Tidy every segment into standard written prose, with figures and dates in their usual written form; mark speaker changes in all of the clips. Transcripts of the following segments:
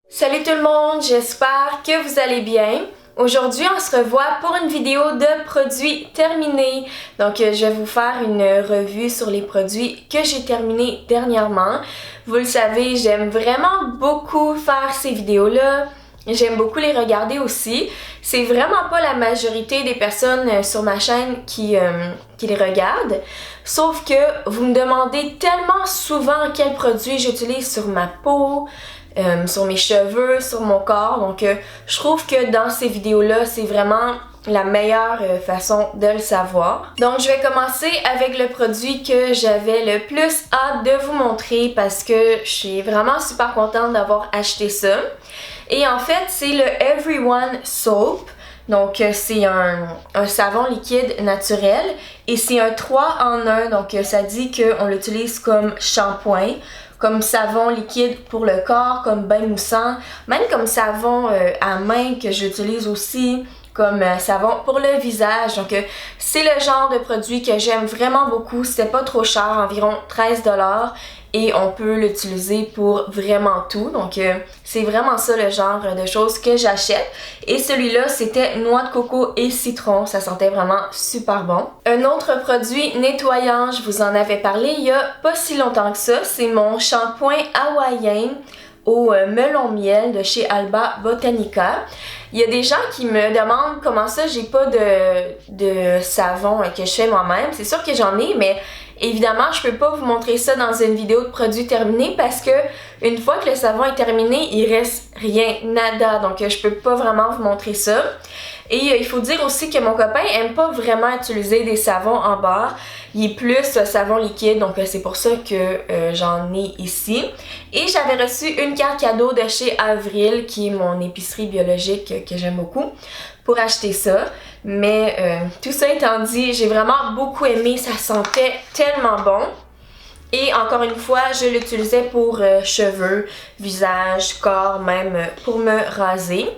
Speaker 1: Salut tout le monde, j'espère que vous allez bien. Aujourd'hui, on se revoit pour une vidéo de produits terminés. Donc, je vais vous faire une revue sur les produits que j'ai terminés dernièrement. Vous le savez, j'aime vraiment beaucoup faire ces vidéos-là. J'aime beaucoup les regarder aussi. C'est vraiment pas la majorité des personnes sur ma chaîne qui les regardent. Sauf que vous me demandez tellement souvent quels produits j'utilise sur ma peau, sur mes cheveux, sur mon corps. Donc je trouve que dans ces vidéos-là, c'est vraiment la meilleure façon de le savoir. Donc je vais commencer avec le produit que j'avais le plus hâte de vous montrer parce que je suis vraiment super contente d'avoir acheté ça. Et en fait, c'est le Everyone Soap. Donc c'est un savon liquide naturel et c'est un 3 en 1. Donc ça dit qu'on l'utilise comme shampoing, comme savon liquide pour le corps, comme bain moussant, même comme savon à main que j'utilise aussi, comme savon pour le visage. Donc c'est le genre de produit que j'aime vraiment beaucoup. C'était pas trop cher, environ 13$. Et on peut l'utiliser pour vraiment tout. Donc c'est vraiment ça le genre de choses que j'achète. Et celui-là, c'était noix de coco et citron. Ça sentait vraiment super bon. Un autre produit nettoyant, je vous en avais parlé il y a pas si longtemps que ça. C'est mon shampoing hawaïen au melon miel de chez Alba Botanica. Il y a des gens qui me demandent comment ça j'ai pas de savon que je fais moi-même. C'est sûr que j'en ai, mais évidemment, je peux pas vous montrer ça dans une vidéo de produits terminés parce que une fois que le savon est terminé, il reste rien, nada. Donc je peux pas vraiment vous montrer ça. Et il faut dire aussi que mon copain aime pas vraiment utiliser des savons en barre. Il est plus savon liquide, donc c'est pour ça que j'en ai ici. Et j'avais reçu une carte cadeau de chez Avril, qui est mon épicerie biologique que j'aime beaucoup, pour acheter ça. Mais tout ça étant dit, j'ai vraiment beaucoup aimé, ça sentait tellement bon. Et encore une fois, je l'utilisais pour cheveux, visage, corps, même pour me raser.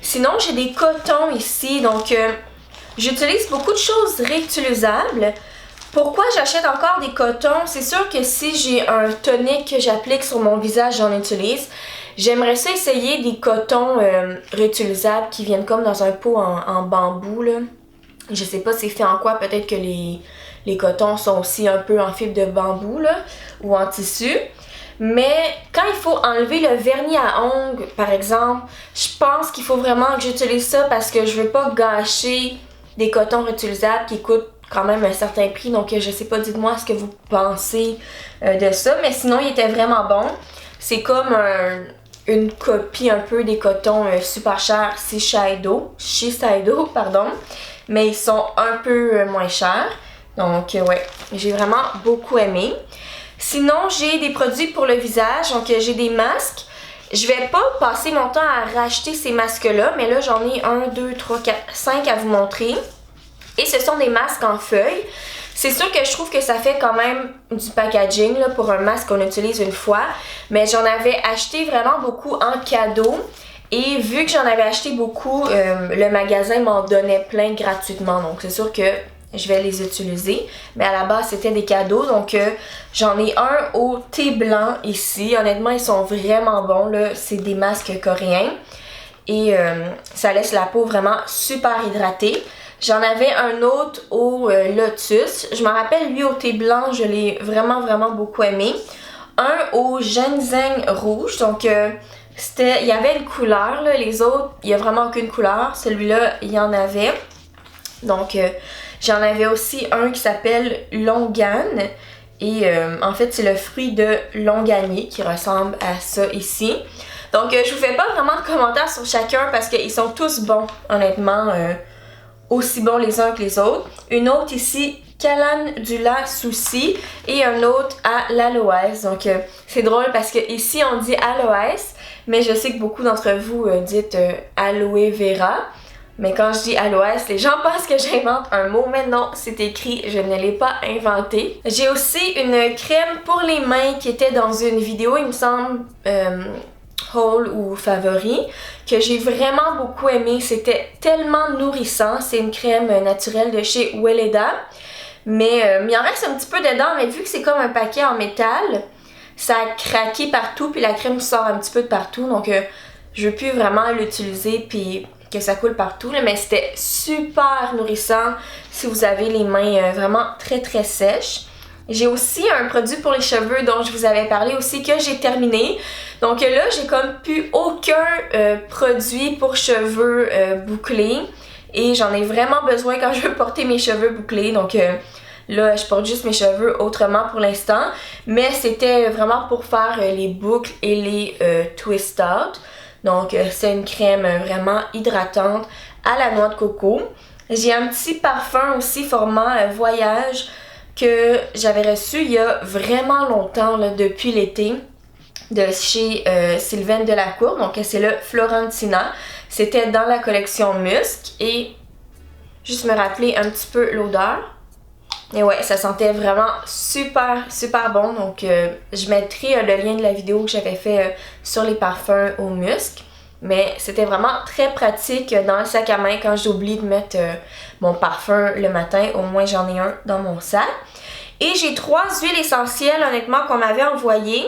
Speaker 1: Sinon, j'ai des cotons ici, donc j'utilise beaucoup de choses réutilisables. Pourquoi j'achète encore des cotons? C'est sûr que si j'ai un tonique que j'applique sur mon visage, j'en utilise. J'aimerais ça essayer des cotons réutilisables qui viennent comme dans un pot en bambou, là. Je sais pas c'est fait en quoi, peut-être que les cotons sont aussi un peu en fibre de bambou là, ou en tissu. Mais quand il faut enlever le vernis à ongles, par exemple, je pense qu'il faut vraiment que j'utilise ça parce que je veux pas gâcher des cotons réutilisables qui coûtent quand même un certain prix. Donc je sais pas, dites-moi ce que vous pensez de ça. Mais sinon, il était vraiment bon. C'est comme une copie un peu des cotons super chers Shiseido, pardon. Mais ils sont un peu moins chers. Donc ouais, j'ai vraiment beaucoup aimé. Sinon, j'ai des produits pour le visage. Donc j'ai des masques. Je vais pas passer mon temps à racheter ces masques-là, mais là j'en ai 1, 2, 3, 4, 5 à vous montrer. Et ce sont des masques en feuilles. C'est sûr que je trouve que ça fait quand même du packaging là, pour un masque qu'on utilise une fois. Mais j'en avais acheté vraiment beaucoup en cadeau. Et vu que j'en avais acheté beaucoup, le magasin m'en donnait plein gratuitement. Donc c'est sûr que je vais les utiliser. Mais à la base, c'était des cadeaux. Donc j'en ai un au thé blanc ici. Honnêtement, ils sont vraiment bons, là. C'est des masques coréens. Et ça laisse la peau vraiment super hydratée. J'en avais un autre au lotus. Je me rappelle, lui, au thé blanc, je l'ai vraiment beaucoup aimé. Un au ginseng rouge. Donc il y avait une couleur, là. Les autres, il n'y a vraiment aucune couleur. Celui-là, il y en avait. Donc, j'en avais aussi un qui s'appelle Longan. Et en fait, c'est le fruit de longanier qui ressemble à ça ici. Donc, je vous fais pas vraiment de commentaires sur chacun parce qu'ils sont tous bons, honnêtement. Aussi bons les uns que les autres. Une autre ici, Calendula Souci, et un autre à l'aloès. Donc c'est drôle parce que ici on dit aloès, mais je sais que beaucoup d'entre vous dites aloe vera. Mais quand je dis aloès, les gens pensent que j'invente un mot, mais non, c'est écrit, je ne l'ai pas inventé. J'ai aussi une crème pour les mains qui était dans une vidéo, il me semble, haul ou favori, que j'ai vraiment beaucoup aimé. C'était tellement nourrissant. C'est une crème naturelle de chez Weleda. Mais il en reste un petit peu dedans, mais vu que c'est comme un paquet en métal, ça a craqué partout, puis la crème sort un petit peu de partout. Donc je veux plus vraiment l'utiliser puis que ça coule partout, là, mais c'était super nourrissant si vous avez les mains vraiment très sèches. J'ai aussi un produit pour les cheveux dont je vous avais parlé aussi que j'ai terminé. Donc là, j'ai comme plus aucun produit pour cheveux bouclés. Et j'en ai vraiment besoin quand je veux porter mes cheveux bouclés. Donc là, je porte juste mes cheveux autrement pour l'instant. Mais c'était vraiment pour faire les boucles et les twist out. Donc c'est une crème vraiment hydratante à la noix de coco. J'ai un petit parfum aussi format voyage que j'avais reçu il y a vraiment longtemps, là, depuis l'été, de chez Sylvaine Delacour. Donc c'est le Florentina. C'était dans la collection Musc et juste me rappeler un petit peu l'odeur. Et ouais, ça sentait vraiment super bon. Donc je mettrai le lien de la vidéo que j'avais fait sur les parfums au musc. Mais c'était vraiment très pratique dans le sac à main quand j'oublie de mettre mon parfum le matin. Au moins j'en ai un dans mon sac. Et j'ai 3 huiles essentielles honnêtement qu'on m'avait envoyées.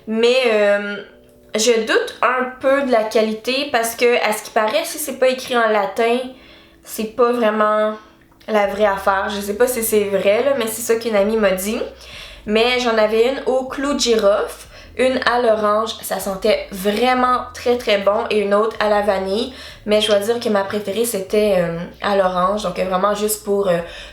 Speaker 1: Mais je doute un peu de la qualité parce que à ce qui paraît, si c'est pas écrit en latin, c'est pas vraiment la vraie affaire. Je sais pas si c'est vrai là, mais c'est ça qu'une amie m'a dit. Mais j'en avais une au clou de girofle, une à l'orange, ça sentait vraiment très bon, et une autre à la vanille. Mais je dois dire que ma préférée c'était à l'orange, donc vraiment juste pour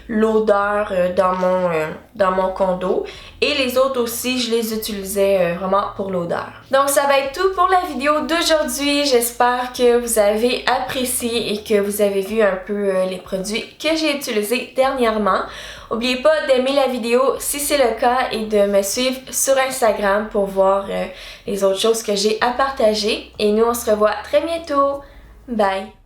Speaker 1: l'odeur dans mon condo. Et les autres aussi, je les utilisais vraiment pour l'odeur. Donc ça va être tout pour la vidéo d'aujourd'hui. J'espère que vous avez apprécié et que vous avez vu un peu les produits que j'ai utilisés dernièrement. N'oubliez pas d'aimer la vidéo si c'est le cas et de me suivre sur Instagram pour voir les autres choses que j'ai à partager. Et nous, on se revoit très bientôt. Bye!